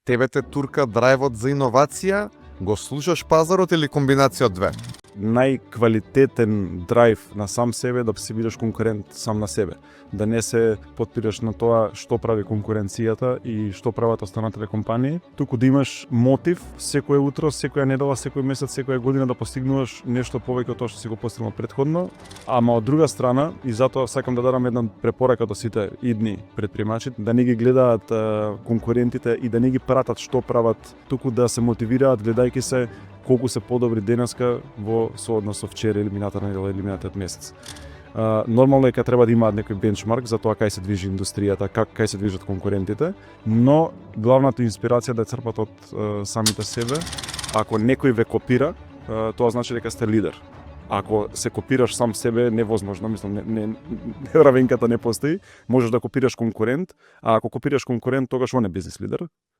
Тебе те турка драйвот за иновација, го слушаш пазарот или комбинација од две? Најквалитетен драйв на сам себе да си бидеш конкурент сам на себе. Да не се потпираш на тоа што прави конкуренцијата и што прават останатите компании, туку да имаш мотив секое утро, секоја недела, секој месец, секоја година да постигнуваш нешто повеќе од тоа што си го постигнал претходно. Ама од друга страна, и затоа сакам да дадам една препорака до сите идни предприемачи, да не ги гледаат конкурентите и да не ги пратат што прават, туку да се мотивираат гледајќи се колку се подобри денеска во сооднос со вчера или минатата недела или минатиот месец. Нормално е кога треба да имаат некој бенчмарк за тоа кај се движи индустријата, кај се движат конкурентите, но главната инспирација да ја црпат од самите себе. Ако некој ве копира, тоа значи дека сте лидер. Ако се копираш сам себе, невозможно, мислам, равенката не постои, можеш да копираш конкурент, а ако копираш конкурент, тогаш он е бизнес лидер.